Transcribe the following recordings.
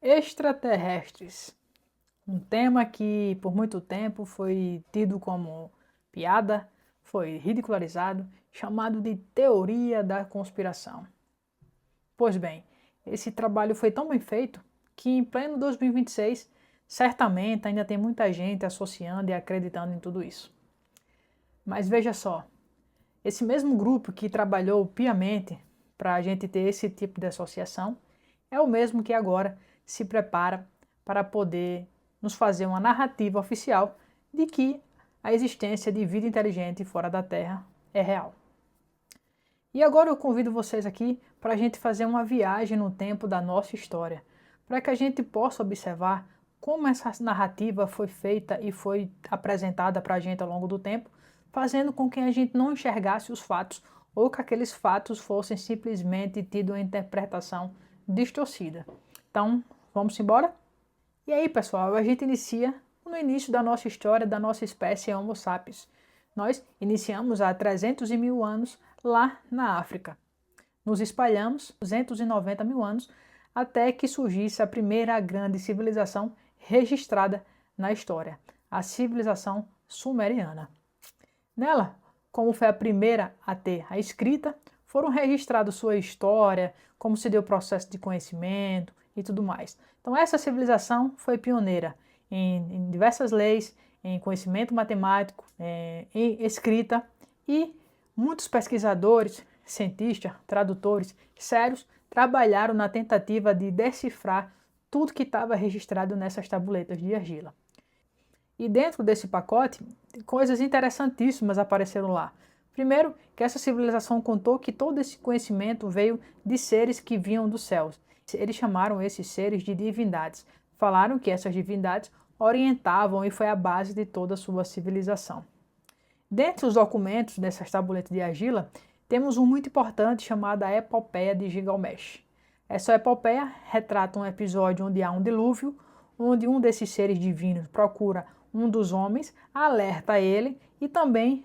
Extraterrestres, um tema que por muito tempo foi tido como piada, foi ridicularizado, chamado de teoria da conspiração. Pois bem, esse trabalho foi tão bem feito que em pleno 2026, certamente ainda tem muita gente associando e acreditando em tudo isso. Mas veja só, esse mesmo grupo que trabalhou piamente para a gente ter esse tipo de associação é o mesmo que agora se prepara para poder nos fazer uma narrativa oficial de que a existência de vida inteligente fora da Terra é real. E agora eu convido vocês aqui para a gente fazer uma viagem no tempo da nossa história, para que a gente possa observar como essa narrativa foi feita e foi apresentada para a gente ao longo do tempo, fazendo com que a gente não enxergasse os fatos ou que aqueles fatos fossem simplesmente tido uma interpretação distorcida. Então, vamos embora? E aí, pessoal, a gente inicia no início da nossa história, da nossa espécie Homo sapiens. Nós iniciamos há 300 mil anos lá na África. Nos espalhamos 290 mil anos até que surgisse a primeira grande civilização registrada na história, a civilização sumeriana. Nela, como foi a primeira a ter a escrita, foram registrados sua história, como se deu o processo de conhecimento e tudo mais. Então essa civilização foi pioneira em diversas leis, em conhecimento matemático, em escrita, e muitos pesquisadores, cientistas, tradutores sérios trabalharam na tentativa de decifrar tudo que estava registrado nessas tabuletas de argila. E dentro desse pacote, coisas interessantíssimas apareceram lá. Primeiro, que essa civilização contou que todo esse conhecimento veio de seres que vinham dos céus. Eles chamaram esses seres de divindades. Falaram que essas divindades orientavam e foi a base de toda a sua civilização. Dentre os documentos dessas tabuletas de argila, temos um muito importante chamado a Epopeia de Gilgamesh. Essa epopeia retrata um episódio onde há um dilúvio, onde um desses seres divinos procura um dos homens, alerta ele e também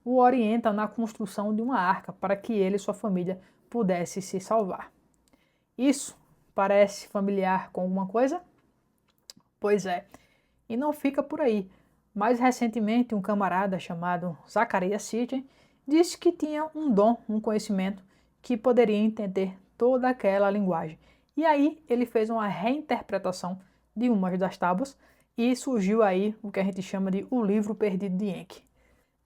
o orienta na construção de uma arca para que ele e sua família pudessem se salvar. Isso parece familiar com alguma coisa? Pois é, e não fica por aí. Mais recentemente, um camarada chamado Zecharia Sitchin disse que tinha um dom, um conhecimento que poderia entender toda aquela linguagem. E aí ele fez uma reinterpretação de uma das tábuas e surgiu aí o que a gente chama de O Livro Perdido de Enki.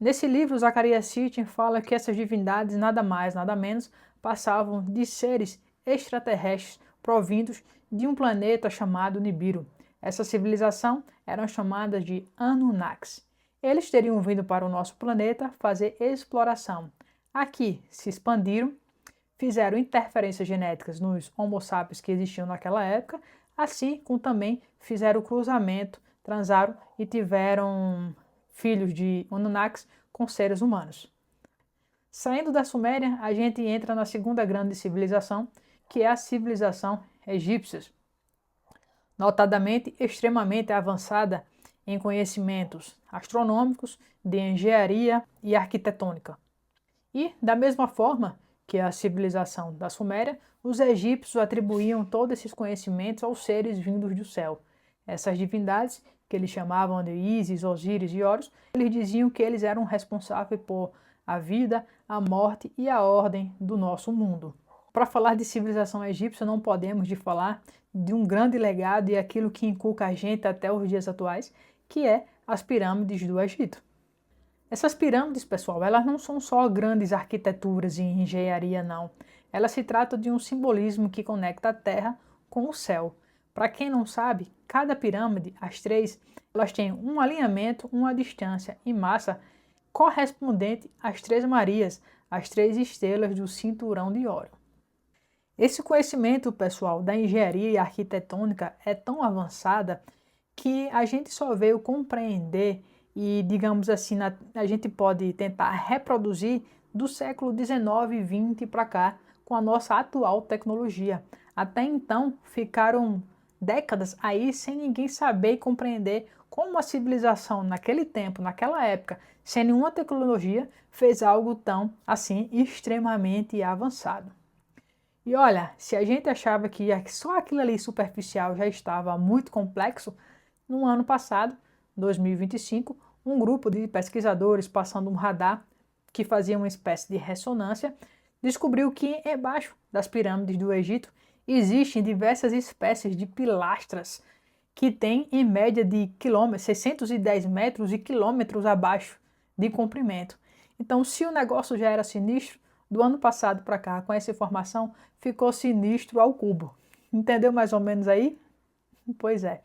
Nesse livro, Zecharia Sitchin fala que essas divindades nada mais, nada menos, passavam de seres extraterrestres provindos de um planeta chamado Nibiru. Essa civilização eram chamadas de Anunnakis. Eles teriam vindo para o nosso planeta fazer exploração. Aqui se expandiram, fizeram interferências genéticas nos Homo sapiens que existiam naquela época, assim como também fizeram o cruzamento, transaram e tiveram filhos de Anunnakis com seres humanos. Saindo da Suméria, a gente entra na segunda grande civilização, que é a civilização egípcia, notadamente extremamente avançada em conhecimentos astronômicos, de engenharia e arquitetônica. E, da mesma forma que a civilização da Suméria, os egípcios atribuíam todos esses conhecimentos aos seres vindos do céu. Essas divindades, que eles chamavam de Ísis, Osíris e Horus, eles diziam que eles eram responsáveis por a vida, a morte e a ordem do nosso mundo. Para falar de civilização egípcia, não podemos de falar de um grande legado e aquilo que inculca a gente até os dias atuais, que é as pirâmides do Egito. Essas pirâmides, pessoal, elas não são só grandes arquiteturas e engenharia, não. Elas se tratam de um simbolismo que conecta a Terra com o céu. Para quem não sabe, cada pirâmide, as três, elas têm um alinhamento, uma distância e massa correspondente às Três Marias, as três estrelas do cinturão de Órion. Esse conhecimento, pessoal, da engenharia e arquitetônica é tão avançada que a gente só veio compreender e, digamos assim, a gente pode tentar reproduzir do século XIX e XX para cá com a nossa atual tecnologia. Até então, ficaram décadas aí sem ninguém saber e compreender como a civilização naquele tempo, naquela época, sem nenhuma tecnologia, fez algo tão, assim, extremamente avançado. E olha, se a gente achava que só aquilo ali superficial já estava muito complexo, no ano passado, 2025, um grupo de pesquisadores passando um radar que fazia uma espécie de ressonância descobriu que embaixo das pirâmides do Egito existem diversas espécies de pilastras que têm em média de quilômetros, 610 metros e quilômetros abaixo de comprimento. Então, se o negócio já era sinistro, do ano passado para cá, com essa informação, ficou sinistro ao cubo. Entendeu mais ou menos aí? Pois é.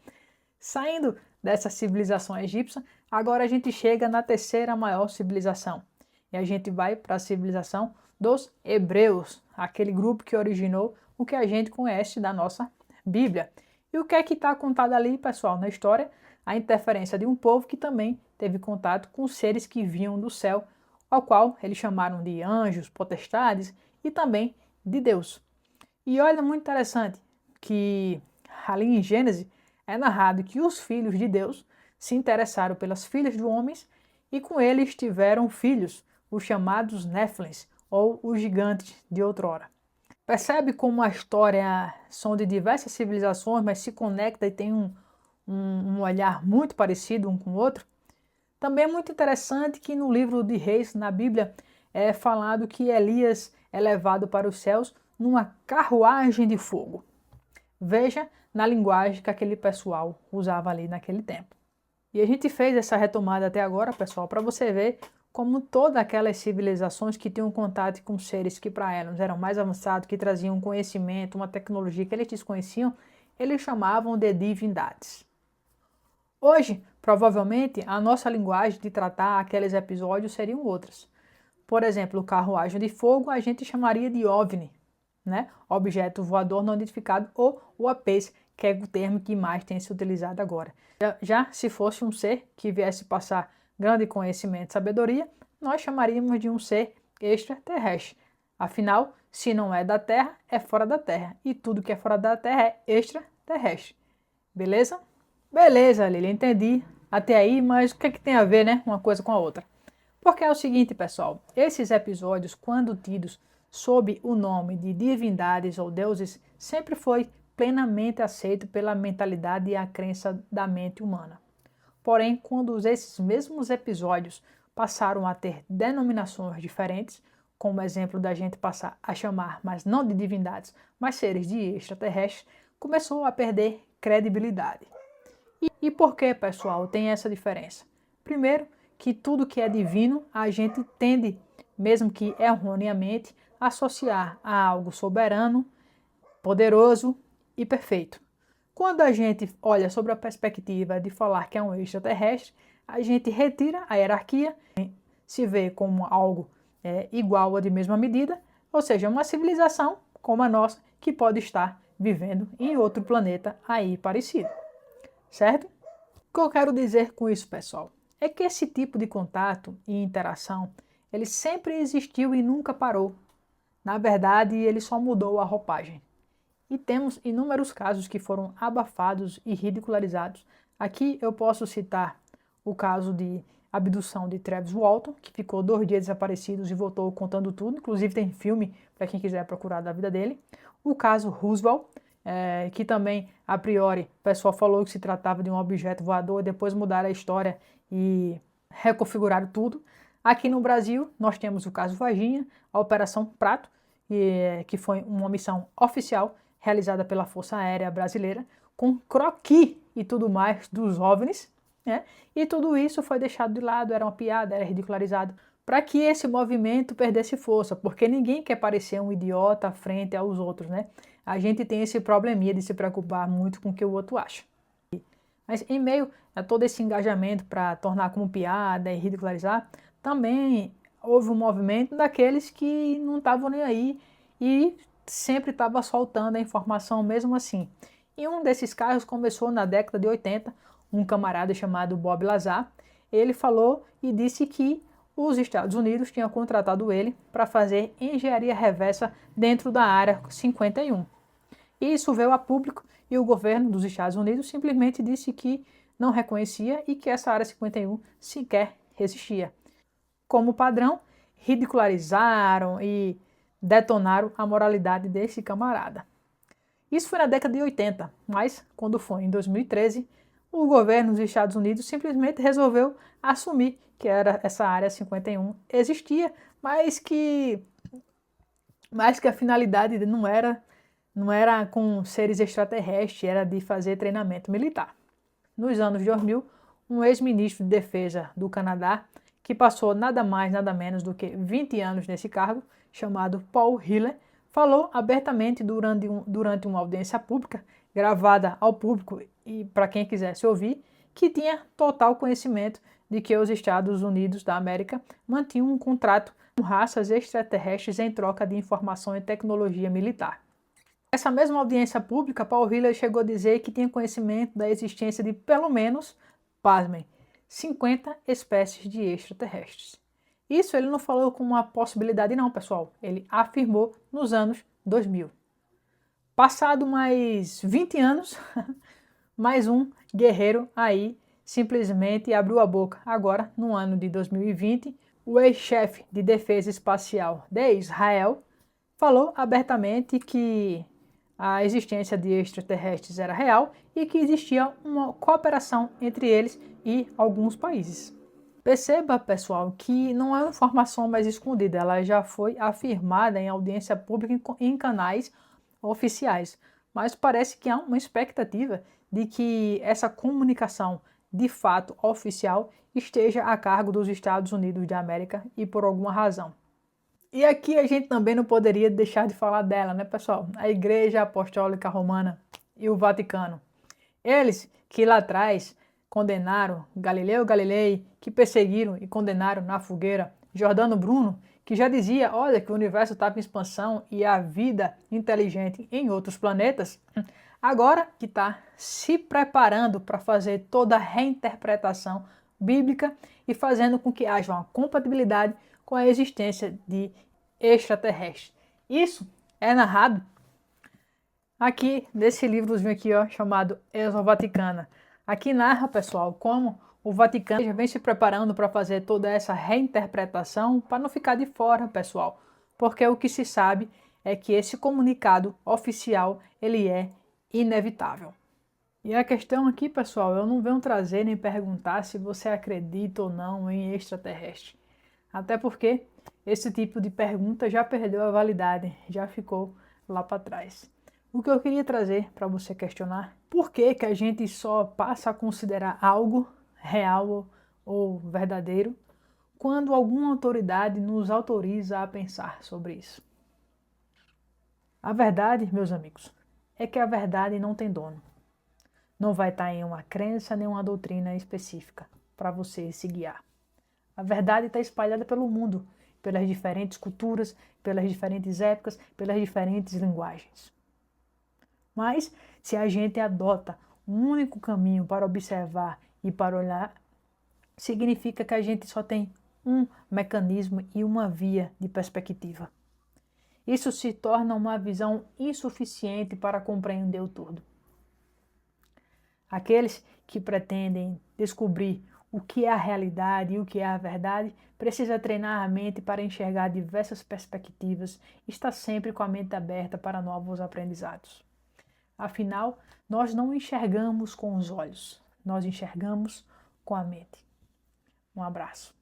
Saindo dessa civilização egípcia, agora a gente chega na terceira maior civilização. E a gente vai para a civilização dos hebreus, aquele grupo que originou o que a gente conhece da nossa Bíblia. E o que é que está contado ali, pessoal, na história? A interferência de um povo que também teve contato com seres que vinham do céu, ao qual eles chamaram de anjos, potestades e também de Deus. E olha, muito interessante que ali em Gênesis é narrado que os filhos de Deus se interessaram pelas filhas de homens e com eles tiveram filhos, os chamados Néfilins, ou os gigantes de outrora. Percebe como a história são de diversas civilizações, mas se conecta e tem um olhar muito parecido um com o outro? Também é muito interessante que no livro de Reis, na Bíblia, é falado que Elias é levado para os céus numa carruagem de fogo. Veja na linguagem que aquele pessoal usava ali naquele tempo. E a gente fez essa retomada até agora, pessoal, para você ver como todas aquelas civilizações que tinham contato com seres que para elas eram mais avançados, que traziam conhecimento, uma tecnologia que eles desconheciam, eles chamavam de divindades. Hoje, provavelmente, a nossa linguagem de tratar aqueles episódios seriam outras. Por exemplo, o carruagem de fogo a gente chamaria de OVNI, né? Objeto voador não identificado, ou o UAPs, que é o termo que mais tem se utilizado agora. Já se fosse um ser que viesse passar grande conhecimento e sabedoria, nós chamaríamos de um ser extraterrestre. Afinal, se não é da Terra, é fora da Terra. E tudo que é fora da Terra é extraterrestre. Beleza? Beleza, Lili, entendi até aí, mas o que é que tem a ver, né, uma coisa com a outra? Porque é o seguinte, pessoal, esses episódios, quando tidos sob o nome de divindades ou deuses, sempre foi plenamente aceito pela mentalidade e a crença da mente humana. Porém, quando esses mesmos episódios passaram a ter denominações diferentes, como o exemplo da gente passar a chamar, mas não de divindades, mas seres de extraterrestres, começou a perder credibilidade. E por que, pessoal, tem essa diferença? Primeiro, que tudo que é divino a gente tende, mesmo que erroneamente, a associar a algo soberano, poderoso e perfeito. Quando a gente olha sobre a perspectiva de falar que é um extraterrestre, a gente retira a hierarquia, se vê como algo igual ou de mesma medida, ou seja, uma civilização como a nossa que pode estar vivendo em outro planeta aí parecido. Certo? O que eu quero dizer com isso, pessoal, é que esse tipo de contato e interação, ele sempre existiu e nunca parou. Na verdade, ele só mudou a roupagem. E temos inúmeros casos que foram abafados e ridicularizados. Aqui eu posso citar o caso de abdução de Travis Walton, que ficou 2 dias desaparecido e voltou contando tudo. Inclusive tem filme para quem quiser procurar da vida dele. O caso Roosevelt, que também, a priori, o pessoal falou que se tratava de um objeto voador, depois mudaram a história e reconfiguraram tudo. Aqui no Brasil, nós temos o caso Varginha, a Operação Prato, que foi uma missão oficial realizada pela Força Aérea Brasileira, com croquis e tudo mais dos OVNIs, né? E tudo isso foi deixado de lado, era uma piada, era ridicularizado, para que esse movimento perdesse força, porque ninguém quer parecer um idiota frente aos outros, né? A gente tem esse probleminha de se preocupar muito com o que o outro acha. Mas em meio a todo esse engajamento para tornar como piada e ridicularizar, também houve um movimento daqueles que não estavam nem aí e sempre estava soltando a informação mesmo assim. E um desses casos começou na década de 80, um camarada chamado Bob Lazar, ele falou e disse que os Estados Unidos tinham contratado ele para fazer engenharia reversa dentro da Área 51. E isso veio a público e o governo dos Estados Unidos simplesmente disse que não reconhecia e que essa Área 51 sequer existia. Como padrão, ridicularizaram e detonaram a moralidade desse camarada. Isso foi na década de 80, mas quando foi em 2013, o governo dos Estados Unidos simplesmente resolveu assumir que essa área 51 existia, mas que a finalidade não era com seres extraterrestres, era de fazer treinamento militar. Nos anos 2000, um ex-ministro de defesa do Canadá, que passou nada mais, nada menos do que 20 anos nesse cargo, chamado Paul Hiller, falou abertamente durante uma audiência pública, gravada ao público e para quem quisesse ouvir, que tinha total conhecimento de que os Estados Unidos da América mantinham um contrato com raças extraterrestres em troca de informação e tecnologia militar. Nessa mesma audiência pública, Paul Hiller chegou a dizer que tinha conhecimento da existência de pelo menos, pasmem, 50 espécies de extraterrestres. Isso ele não falou como uma possibilidade não, pessoal. Ele afirmou nos anos 2000. Passado mais 20 anos, mais um guerreiro aí simplesmente abriu a boca. Agora, no ano de 2020, o ex-chefe de defesa espacial de Israel falou abertamente que a existência de extraterrestres era real e que existia uma cooperação entre eles e alguns países. Perceba, pessoal, que não é uma informação mais escondida, ela já foi afirmada em audiência pública em canais oficiais, mas parece que há uma expectativa de que essa comunicação de fato oficial esteja a cargo dos Estados Unidos de América e por alguma razão. E aqui a gente também não poderia deixar de falar dela, né, pessoal? A Igreja Apostólica Romana e o Vaticano. Eles que lá atrás condenaram Galileu Galilei, que perseguiram e condenaram na fogueira Giordano Bruno, que já dizia, olha, que o universo estava em expansão e a vida inteligente em outros planetas, agora que está se preparando para fazer toda a reinterpretação bíblica e fazendo com que haja uma compatibilidade com a existência de extraterrestres. Isso é narrado aqui nesse livrozinho aqui, ó, chamado Exovaticana. Aqui narra, pessoal, como o Vaticano já vem se preparando para fazer toda essa reinterpretação para não ficar de fora, pessoal. Porque o que se sabe é que esse comunicado oficial, ele é inevitável. E a questão aqui, pessoal, eu não venho trazer nem perguntar se você acredita ou não em extraterrestre. Até porque esse tipo de pergunta já perdeu a validade, já ficou lá para trás. O que eu queria trazer para você questionar, por que que a gente só passa a considerar algo real ou verdadeiro quando alguma autoridade nos autoriza a pensar sobre isso? A verdade, meus amigos, é que a verdade não tem dono. Não vai estar em uma crença nem uma doutrina específica para você se guiar. A verdade está espalhada pelo mundo, pelas diferentes culturas, pelas diferentes épocas, pelas diferentes linguagens. Mas, se a gente adota um único caminho para observar e para olhar, significa que a gente só tem um mecanismo e uma via de perspectiva. Isso se torna uma visão insuficiente para compreender o todo. Aqueles que pretendem descobrir o que é a realidade e o que é a verdade, precisa treinar a mente para enxergar diversas perspectivas e estar sempre com a mente aberta para novos aprendizados. Afinal, nós não enxergamos com os olhos, nós enxergamos com a mente. Um abraço.